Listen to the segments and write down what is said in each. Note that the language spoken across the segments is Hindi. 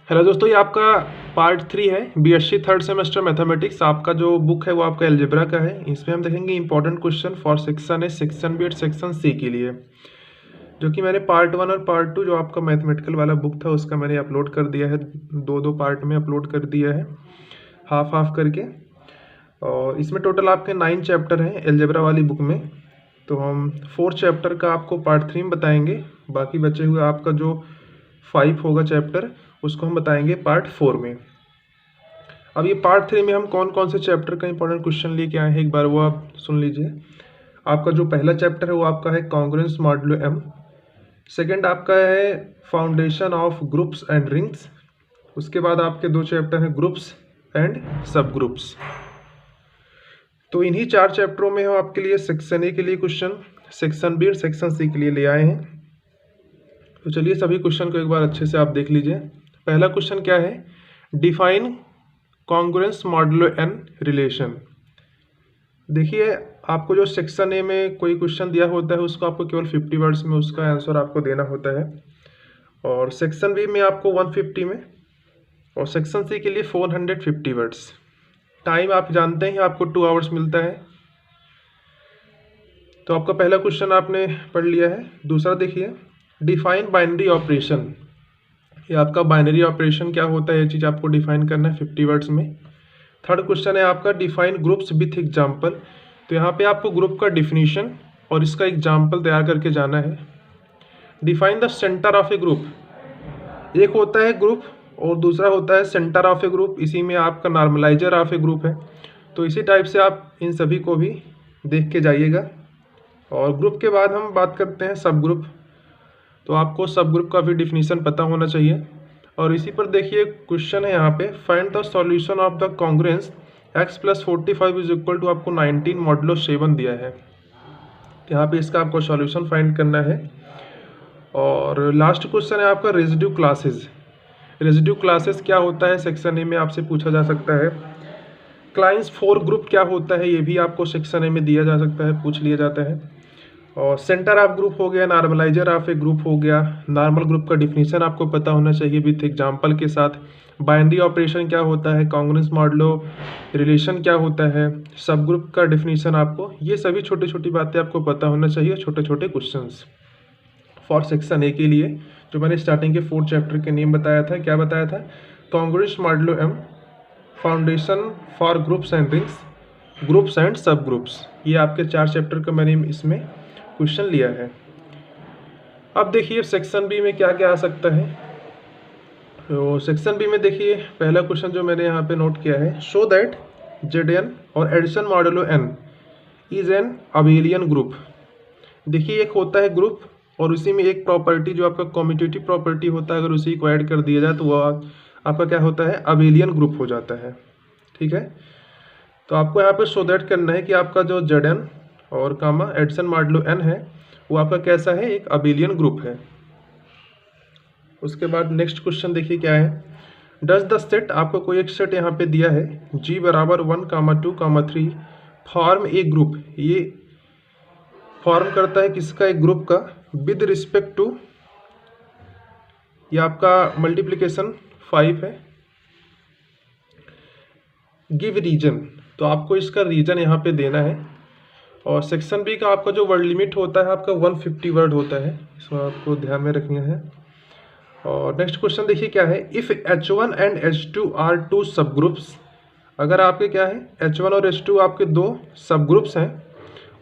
हेलो दोस्तों, ये आपका पार्ट 3 है बीएससी थर्ड सेमेस्टर मैथमेटिक्स। आपका जो बुक है वो आपका अलजेब्रा का है। इसमें हम देखेंगे important question for section A, section B और सेक्शन सी के लिए, जो कि मैंने पार्ट 1 और पार्ट 2 जो आपका मैथमेटिकल वाला बुक था उसका मैंने अपलोड कर दिया है। दो पार्ट में अपलोड कर दिया है, हाफ हाफ करके। और इसमें टोटल आपके 9 चैप्टर हैं अलजेब्रा वाली बुक में। तो हम 4 चैप्टर का आपको पार्ट 3 में बताएंगे। बाकी बचे हुए आपका जो 5 होगा चैप्टर उसको हम बताएंगे पार्ट 4 में। अब ये पार्ट 3 में हम कौन कौन से चैप्टर का इंपॉर्टेंट क्वेश्चन लेके आए हैं एक बार वो आप सुन लीजिए। आपका जो पहला चैप्टर है वो आपका है कॉन्ग्रुएंस मॉडुलो एम। सेकंड आपका है foundation of groups and rings. उसके बाद आपके 2 चैप्टर हैं ग्रुप्स एंड सब ग्रुप्स। तो इन्हीं 4 चैप्टरों में हम आपके लिए सेक्शन ए के लिए क्वेश्चन, सेक्शन बी और सेक्शन सी के लिए ले आए हैं। तो चलिए सभी क्वेश्चन को एक बार अच्छे से आप देख लीजिए। पहला क्वेश्चन क्या है, define congruence modulo N relation. देखिए आपको जो सेक्शन ए में कोई क्वेश्चन दिया होता है उसको आपको केवल 50 वर्ड्स में उसका आंसर आपको देना होता है, और सेक्शन बी में आपको 150 में, और सेक्शन सी के लिए 450 वर्ड्स। टाइम आप जानते हैं आपको 2 आवर्स मिलता है। तो आपका पहला क्वेश्चन आपने पढ़ लिया है। दूसरा देखिए, डिफाइन बाइनरी ऑपरेशन। ये आपका बाइनरी ऑपरेशन क्या होता है ये चीज़ आपको डिफाइन करना है 50 वर्ड्स में। थर्ड क्वेश्चन है आपका डिफाइन ग्रुप्स विथ एग्जाम्पल। तो यहाँ पे आपको ग्रुप का डिफिनीशन और इसका एग्जाम्पल तैयार करके जाना है। Define the centre of A group. एक होता है ग्रुप और दूसरा होता है सेंटर ऑफ ए ग्रुप। इसी में आपका नॉर्मलाइजर ऑफ ए ग्रुप है। तो इसी टाइप से आप इन सभी को भी देख के जाइएगा। और ग्रुप के बाद हम बात करते हैं सब ग्रुप। तो आपको सब ग्रुप का भी डिफिनीशन पता होना चाहिए। और इसी पर देखिए क्वेश्चन है यहाँ पे, find the solution of the congruence x + 45 is equal to आपको 19 मॉडुलो 7 दिया है। यहाँ पे इसका आपको सॉल्यूशन फाइंड करना है। और लास्ट क्वेश्चन है आपका रेजिड्यू क्लासेस। रेजिड्यू क्लासेस क्या होता है सेक्शन ए में आपसे पूछा जा सकता है। क्लाइंस 4 ग्रुप क्या होता है ये भी आपको सेक्शन ए में दिया जा सकता है, पूछ लिया जाता है। और सेंटर ऑफ ग्रुप हो गया, नॉर्मलाइजर ऑफ ए ग्रुप हो गया। नॉर्मल ग्रुप का डिफिनीशन आपको पता होना चाहिए विथ एग्जांपल के साथ। बाइनरी ऑपरेशन क्या होता है, कॉन्ग्रुएंस मॉडुलो रिलेशन क्या होता है, सब ग्रुप का डिफिनीशन आपको, ये सभी छोटी छोटी बातें आपको पता होना चाहिए। छोटे छोटे क्वेश्चंस फॉर सेक्शन ए के लिए जो मैंने स्टार्टिंग के 4 चैप्टर के नेम बताया था, क्या बताया था, congruence modulo M, foundation for groups and rings, groups and subgroups. ये आपके 4 चैप्टर का मैंने इसमें क्वेश्चन लिया है। अब देखिए सेक्शन बी में क्या क्या आ सकता है। तो सेक्शन बी में देखिए पहला क्वेश्चन जो मैंने यहाँ पे नोट किया है, शो दैट जेड और addition modulo N is an abelian group. देखिए एक होता है ग्रुप और उसी में एक प्रॉपर्टी जो आपका कम्यूटेटिव प्रॉपर्टी होता है, अगर उसी को ऐड कर दिया जाए तो वह आपका क्या होता है, अबेलियन ग्रुप हो जाता है। ठीक है, तो आपको यहाँ पे शो दैट करना है कि आपका जो जेड और कामा एडिशन मॉडुलो एन है वो आपका कैसा है, एक अबेलियन ग्रुप है। उसके बाद नेक्स्ट क्वेश्चन देखिए क्या है, डज द सेट, आपको कोई एक सेट यहाँ पे दिया है G = 1, 2, 3 फॉर्म ए ग्रुप। ये फॉर्म करता है किसका, एक ग्रुप का, विद रिस्पेक्ट टू, ये आपका मल्टीप्लिकेशन 5 है, गिव रीजन। तो आपको इसका रीजन यहाँ पे देना है। और सेक्शन बी का आपका जो वर्ड लिमिट होता है आपका 150 वर्ड होता है, इसमें आपको ध्यान में रखना है। और नेक्स्ट क्वेश्चन देखिए क्या है, if H1 and H2 are 2 सब ग्रुप्स। अगर आपके क्या है, H1 और H2 आपके 2 सब ग्रुप्स हैं,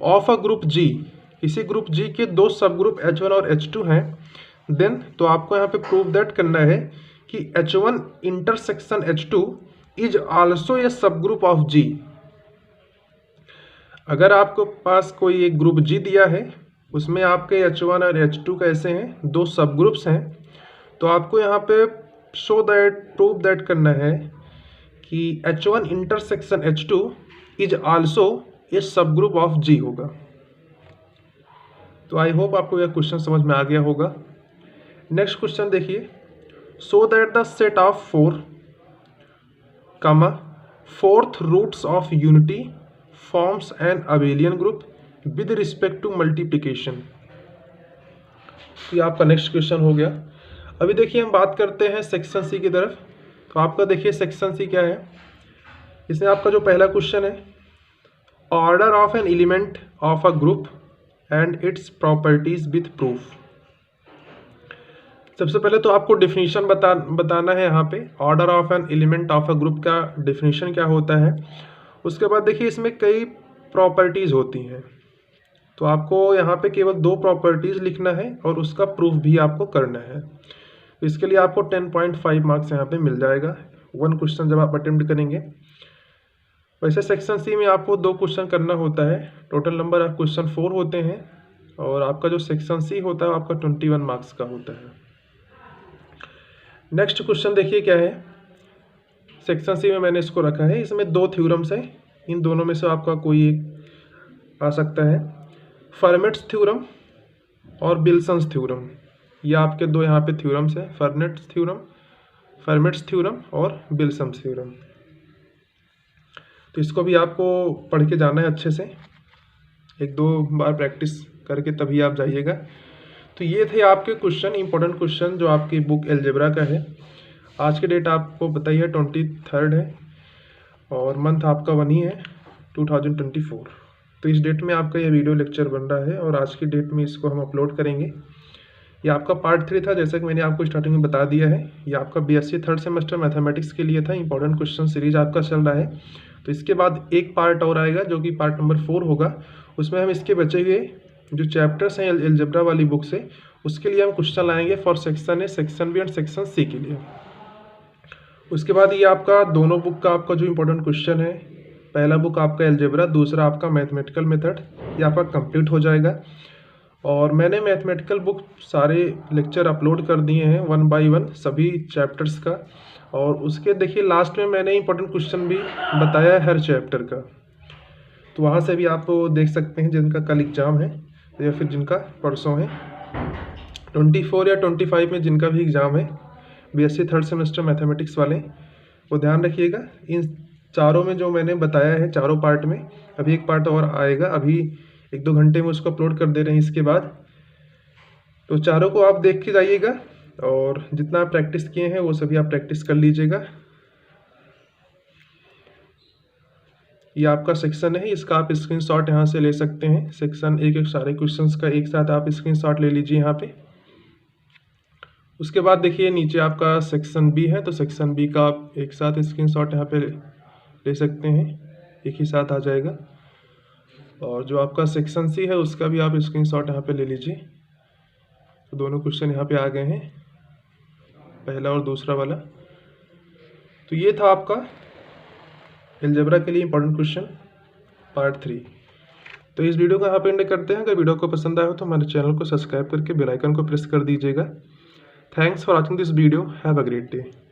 ऑफ अ ग्रुप G, इसी ग्रुप G के 2 सब ग्रुप H1 और H2 हैं, देन तो आपको यहाँ पे प्रूव दैट करना है कि H1 intersection H2 is also a सब ग्रुप ऑफ G। अगर आपको पास कोई एक ग्रुप G दिया है उसमें आपके H1 और H2 कैसे हैं, 2 सब ग्रुप्स हैं, तो आपको यहाँ पे शो दैट, प्रूव दैट करना है कि H1 intersection H2 is also a सब ग्रुप ऑफ G होगा। तो आई होप आपको यह क्वेश्चन समझ में आ गया होगा। नेक्स्ट क्वेश्चन देखिए, show that the set of 4 comma 4th roots of unity forms an abelian group with respect to multiplication. ये आपका नेक्स्ट क्वेश्चन हो गया। अभी देखिए हम बात करते हैं सेक्शन सी की तरफ। तो आपका देखिए सेक्शन सी क्या है, इसमें आपका जो पहला क्वेश्चन है, order of an element of a group and its properties with proof. सबसे पहले तो आपको डेफिनेशन बताना है यहाँ पे, order of an element of a group का डेफिनेशन क्या होता है। उसके बाद देखिए इसमें कई प्रॉपर्टीज़ होती हैं, तो आपको यहाँ पे केवल 2 प्रॉपर्टीज़ लिखना है और उसका प्रूफ भी आपको करना है। इसके लिए आपको 10.5 मार्क्स यहाँ पे मिल जाएगा 1 क्वेश्चन जब आप अटेम्प्ट करेंगे। वैसे सेक्शन सी में आपको 2 क्वेश्चन करना होता है, टोटल नंबर ऑफ क्वेश्चन 4 होते हैं, और आपका जो सेक्शन सी होता है आपका 21 मार्क्स का होता है। नेक्स्ट क्वेश्चन देखिए क्या है, सेक्शन सी में मैंने इसको रखा है, इसमें 2 थ्योरम्स हैं, इन दोनों में से आपका कोई एक आ सकता है, फर्मेट्स थ्योरम और विल्सन्स थ्योरम। ये आपके 2 यहाँ पे थ्योरम्स हैं, फर्मेट्स थ्योरम और विल्सन्स थ्योरम। तो इसको भी आपको पढ़ के जाना है अच्छे से, 1-2 बार प्रैक्टिस करके तभी आप जाइएगा। तो ये थे आपके क्वेश्चन, इंपॉर्टेंट क्वेश्चन जो आपकी बुक एलजेब्रा का है। आज की डेट आपको बताइए 23 है और मंथ आपका 1 ही है 2024। तो इस डेट में आपका ये वीडियो लेक्चर बन रहा है और आज की डेट में इसको हम अपलोड करेंगे। ये आपका पार्ट 3 था, जैसा कि मैंने आपको स्टार्टिंग में बता दिया है। ये आपका BSc 3rd सेमेस्टर मैथमेटिक्स के लिए था, इंपॉर्टेंट क्वेश्चन सीरीज आपका चल रहा है। तो इसके बाद एक पार्ट और आएगा जो कि पार्ट नंबर 4 होगा, उसमें हम इसके बचे हुए जो चैप्टर्स हैं एलजेब्रा वाली बुक से, उसके लिए हम क्वेश्चन लाएंगे for section A, section B and section C के लिए। उसके बाद ये आपका दोनों बुक का आपका जो इंपॉर्टेंट क्वेश्चन है, पहला बुक आपका एलजेब्रा, दूसरा आपका मैथमेटिकल मेथड, ये आपका कंप्लीट हो जाएगा। और मैंने मैथमेटिकल बुक सारे लेक्चर अपलोड कर दिए हैं 1 by 1 सभी चैप्टर्स का, और उसके देखिए लास्ट में मैंने इंपॉर्टेंट क्वेश्चन भी बताया है हर चैप्टर का। तो वहाँ से भी आप देख सकते हैं जिनका कल एग्ज़ाम है या फिर जिनका परसों है, 24 या 25 में जिनका भी एग्ज़ाम है BSc 3rd सेमेस्टर मैथमेटिक्स वाले, वो ध्यान रखिएगा। इन चारों में जो मैंने बताया है, चारों पार्ट में अभी एक पार्ट और आएगा, अभी 1-2 घंटे में उसको अपलोड कर दे रहे हैं इसके बाद। तो चारों को आप देख के जाइएगा और जितना आप प्रैक्टिस किए हैं वो सभी आप प्रैक्टिस कर लीजिएगा। ये आपका सेक्शन है, इसका आप स्क्रीनशॉट यहाँ से ले सकते हैं। सेक्शन एक सारे क्वेश्चंस का एक साथ आप स्क्रीनशॉट ले लीजिए यहाँ पे। उसके बाद देखिए नीचे आपका सेक्शन बी है, तो सेक्शन बी का आप एक साथ स्क्रीनशॉट यहाँ पे ले सकते हैं, एक ही साथ आ जाएगा। और जो आपका सेक्शन सी है उसका भी आप स्क्रीनशॉट यहाँ पे ले लीजिए। तो दोनों क्वेश्चन यहाँ पे आ गए हैं, पहला और दूसरा वाला। तो ये था आपका एलजेब्रा के लिए इंपॉर्टेंट क्वेश्चन पार्ट 3। तो इस वीडियो को यहाँ पे एंड करते हैं। अगर वीडियो को पसंद आया हो तो हमारे चैनल को सब्सक्राइब करके बेल आइकन को प्रेस कर दीजिएगा। Thanks for watching this video, have a great day.